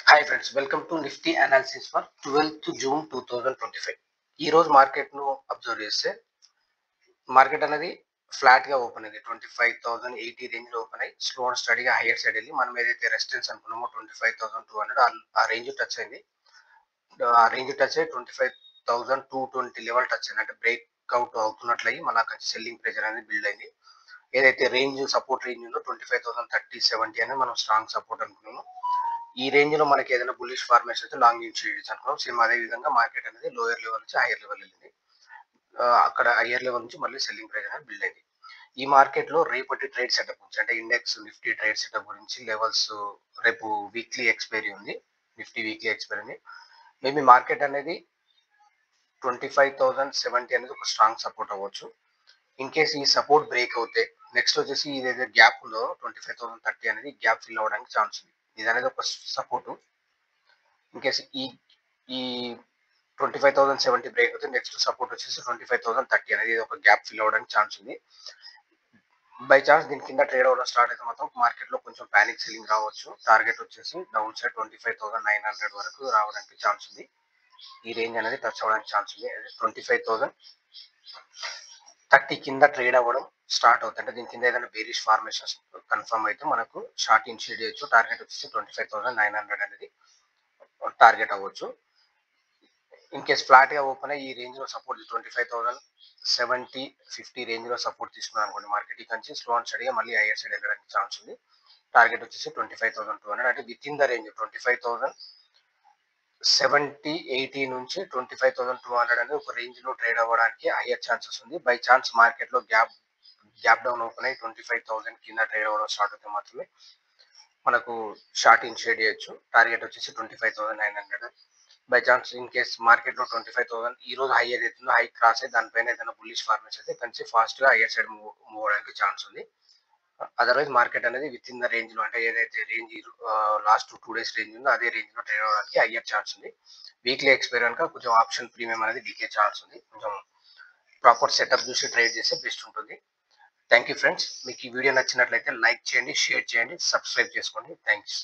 Hi friends, welcome to Nifty analysis for 12th June 2025. ఈ రోజు market ను observe చేస్తే మార్కెట్ అనేది ఫ్లాట్ గా ఓపెన్ అయింది. 25,080 రేంజ్ లో ఓపెన్ అయ్యి స్లో అండ్ స్టడీగా హైయర్ సైడ్ వెళ్ళి మనం ఏదైతే రెసిస్టెన్స్ అనుకున్నామో 25,200 ఆ రేంజ్ టచ్ అయింది. ఆ రేంజ్ టచ్ అయ్యి 25,220 లెవెల్ టచ్ అయింది. అంటే బ్రేక్అవుట్ అవుతున్నట్లయి మనకు సెల్లింగ్ ప్రెజర్ అనేది బిల్డ్ అయింది. ఏదైతే రేంజ్ సపోర్ట్ రేంజ్ ఉందో 25,030-70 అనేది మనం స్ట్రాంగ్ సపోర్ట్ అనుకున్నాము. ఈ రేంజ్ లో మనకి ఏదైనా బుల్లిష్ ఫార్మేషన్ అయితే లాంగ్ ఇన్షియేట్స్ అనుకున్నాం. సేమ్ అదే విధంగా మార్కెట్ అనేది లోయర్ లెవెల్ నుంచి హైయర్ లెవెల్ వెళ్ళింది. అక్కడ హైయర్ లెవెల్ నుంచి మళ్ళీ సెల్లింగ్ ప్రెజర్ అనేది బిల్డ్ అయింది. ఈ మార్కెట్ లో రేపటి ట్రేడ్ సెటప్ గురించి అంటే ఇండెక్స్ నిఫ్టీ ట్రేడ్ సెటప్ గురించి లెవెల్స్ రేపు వీక్లీ ఎక్స్పైరీ ఉంది. నిఫ్టీ వీక్లీ ఎక్స్పైరీ ఉంది. మేబీ మార్కెట్ అనేది 25,070 అనేది ఒక స్ట్రాంగ్ సపోర్ట్ అవ్వచ్చు. ఇన్ కేస్ ఈ సపోర్ట్ బ్రేక్ అవుతే నెక్స్ట్ వచ్చేసి ఇదైతే గ్యాప్ ఉందో 25,030 అనేది గ్యాప్ ఫిల్ అవ్వడానికి ఛాన్స్ ఉంది. ఇది అనేది ఒక సపోర్ట్. ఇన్ కేస్ ఈ 25,070 బ్రేక్ అవుతే నెక్స్ట్ సపోర్ట్ వచ్చేసి 25,030 అనేది ఒక గ్యాప్ ఫిల్ అవ్వడానికి ఛాన్స్ ఉంది. బై ఛాన్స్ దీని కింద ట్రేడ్ అవ్వడం స్టార్ట్ అయితే మాత్రం మార్కెట్ లో కొంచెం పానిక్ సెల్లింగ్ రావచ్చు. టార్గెట్ వచ్చేసి డౌన్ సైడ్ 25,900 వరకు రావడానికి ఛాన్స్ ఉంది. ఈ రేంజ్ అనేది టచ్ అవ్వడానికి ఛాన్స్ ఉంది. 25,030 కింద ట్రేడ్ అవ్వడం స్టార్ట్ అవుతుంది. అంటే దీని కింద ఏదైనా బేరిష్ ఫార్మేషన్స్ కన్ఫర్మ్ అయితే మనకు షార్ట్ ఇనిషియేట్ చేయొచ్చు. టార్గెట్ వచ్చేసి 25,900 అనేది టార్గెట్ అవ్వచ్చు. ఇన్ కేస్ ఫ్లాట్ గా ఓపెన్ అయ్యి ఈ రేంజ్ లో సపోర్ట్ 25,070-50 రేంజ్ లో సపోర్ట్ తీసుకున్నాం అనుకోండి, మార్కెట్ ఇక్కడ నుంచి స్లో అండ్ స్టడీగా మళ్ళీ హైయర్ సైడ్ వెళ్ళడానికి ఛాన్స్ ఉంది. టార్గెట్ వచ్చేసి 25,200 అంటే విత్ ఇన్ ద రేంజ్ 25,070-80 నుంచి 25,200 అనేది ఒక రేంజ్ లో ట్రేడ్ అవ్వడానికి హైయర్ ఛాన్సెస్ ఉంది. బై ఛాన్స్ మార్కెట్ లో గ్యాప్ డౌన్ ఓపెన్ అయ్యి 25,000 కింద ట్రేడ్ అవ్వడం స్టార్ట్ అయితే మాత్రమే మనకు షార్ట్ ఇనిషియేట్ చేయొచ్చు. టార్గెట్ వచ్చేసి 25,900. By chance in case market లో 25,000 ఈ రోజు హై ఏదైతుందో హై క్రాస్ అయ్యి దానిపైన ఏదైనా బుల్లిష్ ఫార్మేషన్ అయితే కంచి ఫాస్ట్ గా హైయర్ సైడ్ మూవ్ అవడానికి ఛాన్స్ ఉంది. అదర్వైజ్ మార్కెట్ అనేది విత్ ఇన్ ద రేంజ్ లో అంటే ఏదైతే రేంజ్ లాస్ట్ 2 days రేంజ్ ఉందో అదే రేంజ్ లో ట్రేడ్ అవ్వడానికి హైయర్ ఛాన్స్ ఉంది. వీక్లీ ఎక్స్పైర్ కనుక కొంచెం ఆప్షన్ ప్రీమియం అనేది డికే ఛాన్స్ ఉంది. కొంచెం ప్రాపర్ సెటప్ చూసి ట్రేడ్ చేస్తే బెస్ట్ ఉంటుంది. Thank you friends. మీకు ఈ వీడియో నచ్చినట్లయితే లైక్ చేయండి, షేర్ చేయండి, సబ్స్క్రైబ్ చేసుకోండి. థ్యాంక్స్.